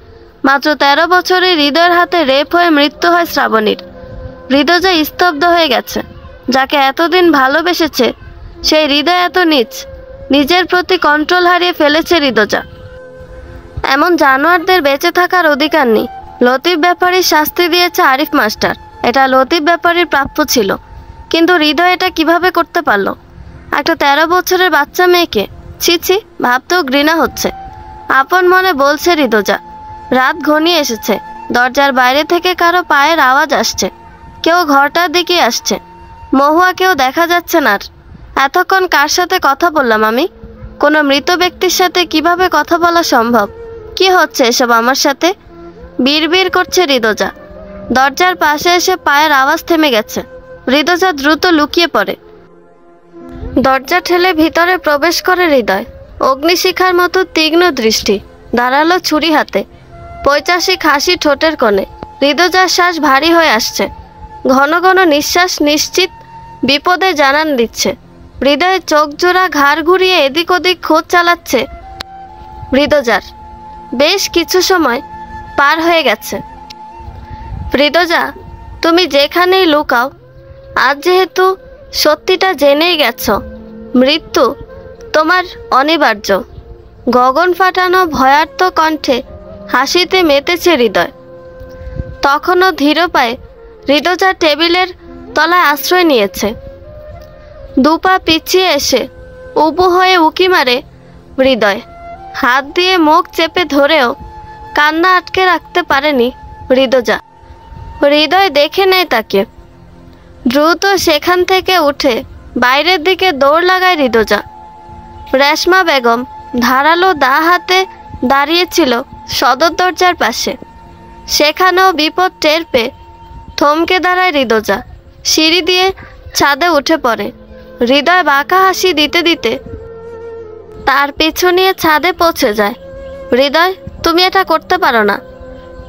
A: মাত্র 13 বছরে হৃদয়ের হাতে রেপ হয়ে মৃত্যু হয় শ্রাবণীর। হৃদয় যে স্তব্ধ হয়ে গেছে। যাকে এতদিন ভালোবেসেছে সেই হৃদয় এত নীচ, নিজের প্রতি কন্ট্রোল হারিয়ে ফেলেছে হৃদয়। এমন জানোয়ারদের বেঁচে থাকার অধিকার নেই। লতিফ ব্যাপারীর শাস্তি দিয়েছে আরিফ মাস্টার, এটা লতিফ ব্যাপারীর প্রাপ্য ছিল। কিন্তু হৃদয় এটা কিভাবে করতে পারলো? একটা 13 বছরের বাচ্চা মেয়েকে, ছি ছি, ভাবতেও ঘৃণা হচ্ছে। আপন মনে বলছে হৃদয়। রাত ঘনিয়ে এসেছে। দরজার বাইরে থেকে কারো পায়ের আওয়াজ আসছে। কেউ ঘরটার দিকে আসছে। মহুয়া কেউ দেখা যাচ্ছে না আর। এতক্ষণ কার সাথে কথা বললাম আমি? কোনো মৃত ব্যক্তির সাথে কিভাবে কথা বলা সম্ভব? কি হচ্ছে এসব আমার সাথে? বিড়বিড় করছে হৃদয়। দরজার পাশে এসে পায়ের আওয়াজ থেমে গেছে। হৃদয় দ্রুত লুকিয়ে পড়ে। দরজা ঠেলে ভিতরে প্রবেশ করে হৃদয়। অগ্নিশিখার মতো তীক্ষ্ণ দৃষ্টি, ধারালো ছুরি হাতে, পৈশাচিক হাসি ঠোঁটের কোণে। হৃদয়ের শ্বাস ভারী হয়ে আসছে। ঘন ঘন নিঃশ্বাস নিশ্চিত বিপদে জানান দিচ্ছে। হৃদয়ের চোখ জোড়া ঘাড় ঘুরিয়ে এদিক ওদিক খোঁজ চালাচ্ছে হৃদয়। বেশ কিছু সময় পার হয়ে গেছে। হৃদয়, তুমি যেখানেই লুকাও, আজ যেহেতু সত্যিটা জেনেই গেছ, মৃত্যু তোমার অনিবার্য। গগন ফাটানো ভয়ার্ত কণ্ঠে হাসিতে মেতেছে হৃদয়। তখনও ধীর পায়ে হৃদয় টেবিলের তলায় আশ্রয় নিয়েছে। দুপা পিছিয়ে এসে উবু হয়ে উকি মারে হৃদয়। হাত দিয়ে মুখ চেপে ধরেও কান্না আটকে রাখতে পারেনি হৃদয়। হৃদয় দেখে নেয় তাকে। দ্রুত সেখান থেকে উঠে বাইরের দিকে দৌড় লাগায় হৃদয়। রেশমা বেগম ধারালো দা হাতে দাঁড়িয়েছিল সদর দরজার পাশে। সেখানেও বিপদ টের পেয়ে থমকে দাঁড়ায় হৃদয়। সিঁড়ি দিয়ে ছাদে উঠে পড়ে। হৃদয় বাঁকা হাসি দিতে দিতে তার পিছু নিয়ে ছাদে পৌঁছে যায়। হৃদয়, তুমি এটা করতে পারো না।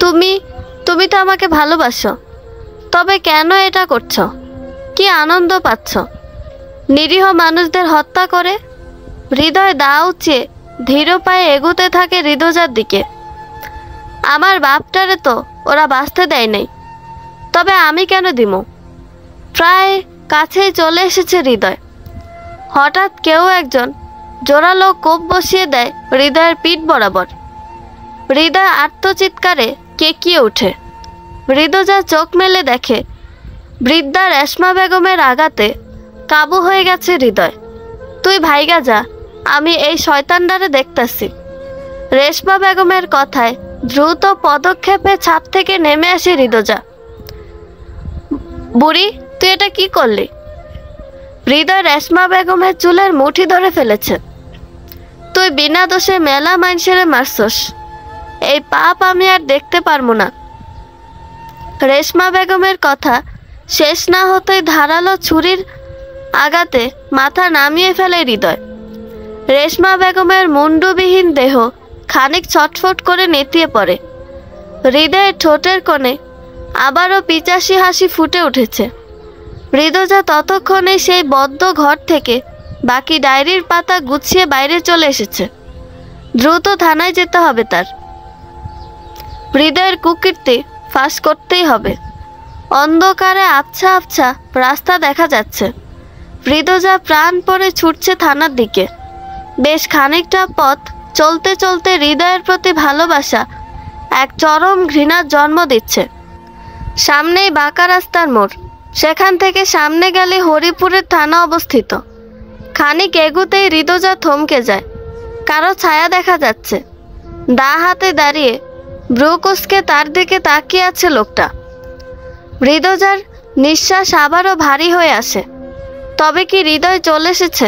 A: তুমি তুমি তো আমাকে ভালোবাসো, তবে কেন এটা করছো? কি আনন্দ পাচ্ছ নিরীহ মানুষদের হত্যা করে? হৃদয় দা উঁচিয়ে ধীর পায়ে এগুতে থাকে হৃদয়ের দিকে। আমার বাপটারে তো ওরা বাঁচতে দেয় নাই, তবে আমি কেন দিমু? প্রায় কাছেই চলে এসেছে হৃদয়। হঠাৎ কেউ একজন জোরালো কোপ বসিয়ে দেয় হৃদয়ের পিঠ বরাবর। হৃদয় আর্তচিৎকারে কেঁকিয়ে ওঠে। হৃদয় চোখ মেলে দেখে বৃদ্ধা রেশমা বেগমের আঘাতে কাবু হয়ে গেছে হৃদয়। তুই ভাইগা যা, আমি এই শয়তানটারে দেখতাছি। রেশমা বেগমের কথায় দ্রুত পদক্ষেপে ছাদ থেকে নেমে আসে হৃদয়। বুড়ি, তুই এটা কি করলি? হৃদয় রেশমা বেগমের চুলের মুঠি ধরে ফেলেছে। তুই বিনা দোষে মেলা মানুষেরে মারছস। এই পাপ আমি আর দেখতে পারবো না। রেশমা বেগমের কথা শেষ না হতেই ধারালো ছুরির আঘাতে মাথা নামিয়ে ফেলে হৃদয়। রেশমা বেগমের মুন্ডুবিহীন দেহ খানিক ছটফট করে নেতিয়ে পড়ে। হৃদয়ের ঠোঁটের কোণে আবারও পিচাসি হাসি ফুটে উঠেছে। হৃদয় ততক্ষণে সেই বদ্ধ ঘর থেকে বাকি ডায়েরির পাতা গুছিয়ে বাইরে চলে এসেছে। দ্রুত থানায় যেতে হবে তার। হৃদয়ের কুকীর্তি ফাঁস করতেই হবে। অন্ধকারে আবছা আবছা রাস্তা দেখা যাচ্ছে। হৃদয় প্রাণ পড়ে ছুটছে থানার দিকে। বেশ খানিকটা পথ চলতে চলতে হৃদয়ের প্রতি ভালোবাসা এক চরম ঘৃণার জন্ম দিচ্ছে। সামনেই বাঁকা রাস্তার মোড়। সেখান থেকে সামনে গেলে হরিপুরের থানা অবস্থিত। খানিক এগুতেই হৃদয় থমকে যায়। কারো ছায়া দেখা যাচ্ছে। দা হাতে দাঁড়িয়ে ব্রুকুসকে তার দিকে তাকিয়ে আছে লোকটা। হৃদয়ের নিঃশ্বাস আবারও ভারী হয়ে আসে। তবে কি হৃদয় চলে এসেছে?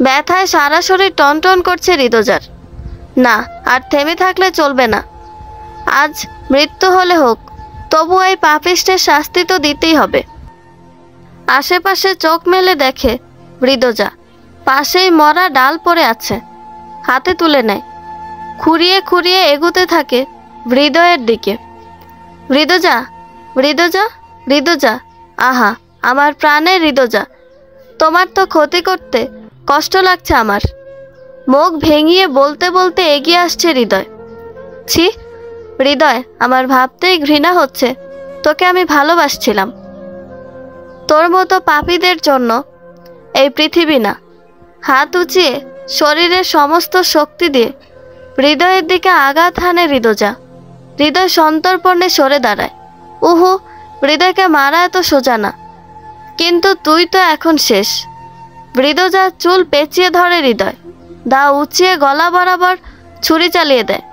A: ব্যথায় সারা শরীর টনটন করছে ঋতুজার। না, আর থেমে থাকলে চলবে না। আজ মৃত্যু হলে হোক, তবু এই পাপিষ্টের শাস্তি তো দিতেই হবে। আশেপাশে চোখ মেলে দেখে ঋতুজা পাশেই মরা ডাল পড়ে আছে। হাতে তুলে নেয়, খুঁড়িয়ে খুঁড়িয়ে এগুতে থাকে হৃদয়ের দিকে। ঋতুজা, ঋতুজা, ঋতুজা, আহা আমার প্রাণের ঋতুজা, তোমার তো ক্ষতি করতে কষ্ট লাগছে আমার। মুখ ভেঙিয়ে বলতে বলতে এগিয়ে আসছে হৃদয়। ছি হৃদয়, আমার ভাবতেই ঘৃণা হচ্ছে। তোকে আমি ভালোবাসছিলাম। তোর মতো পাপীদের জন্য এই পৃথিবী না। হাত উঁচিয়ে শরীরের সমস্ত শক্তি দিয়ে হৃদয়ের দিকে আঘাত হানে ঋতুজা। হৃদয় সন্তর্পণে সরে দাঁড়ায়। উহু, হৃদয়কে মারা এত সোজা না, কিন্তু তুই তো এখন শেষ। ঋতুজা চুল পেঁচিয়ে ধরে হৃদয়, দা উঁচিয়ে গলা বরাবর ছুরি চালিয়ে দেয়।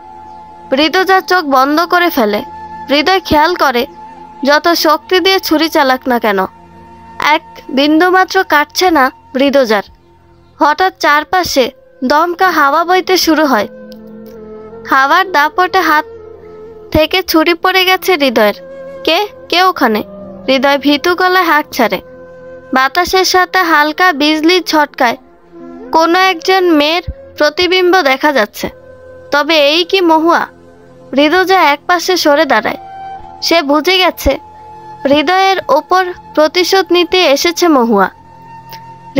A: ঋতুজা চোখ বন্ধ করে ফেলে। হৃদয় খেয়াল করে যত শক্তি দিয়ে ছুরি চালাক না কেন, এক বিন্দুমাত্র কাটছে না ঋতুজার। হঠাৎ চারপাশে দমকা হাওয়া বইতে শুরু হয়। হাওয়ার দাপটে হাত থেকে ছুরি পড়ে গেছে হৃদয়ের। কে ওখানে? হৃদয় ভীতু গলায় হাঁক ছাড়ে। বাতাসের সাথে হালকা বিজলির ঝটকায় কোনো একজন মেয়ের প্রতিবিম্ব দেখা যাচ্ছে। তবে এই কি মহুয়া? ঋতুজা এক পাশে সরে দাঁড়ায়। সে বুঝে গেছে হৃদয়ের ওপর প্রতিশোধ নিতে এসেছে মহুয়া।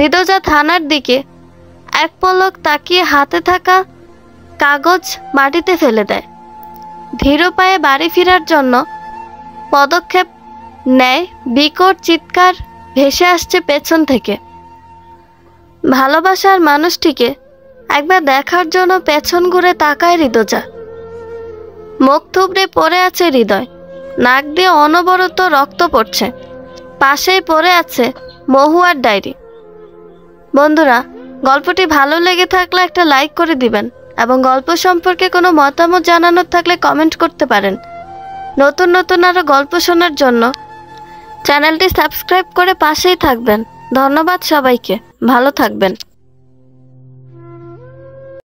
A: ঋতুজা থানার দিকে এক পলক তাকিয়ে হাতে থাকা কাগজ মাটিতে ফেলে দেয়। ধীর পায়ে বাড়ি ফেরার জন্য পদক্ষেপ নেয়। বিকট চিৎকার ভেসে আসছে পেছন থেকে। ভালোবাসার মানুষটিকে একবার দেখার জন্য পেছন ঘুরে তাকায় ঋতুজা। মুখ থুবড়ে পড়ে আছে হৃদয়, নাক দিয়ে অনবরত রক্ত পড়ছে। পাশেই পড়ে আছে মহুয়ার ডায়েরি। বন্ধুরা, গল্পটি ভালো লেগে থাকলে একটা লাইক করে দিবেন এবং গল্প সম্পর্কে কোনো মতামত জানানোর থাকলে কমেন্ট করতে পারেন। নতুন নতুন আরও গল্প শোনার জন্য চ্যানেলটি সাবস্ক্রাইব করে পাশেই থাকবেন। ধন্যবাদ সবাইকে, ভালো থাকবেন।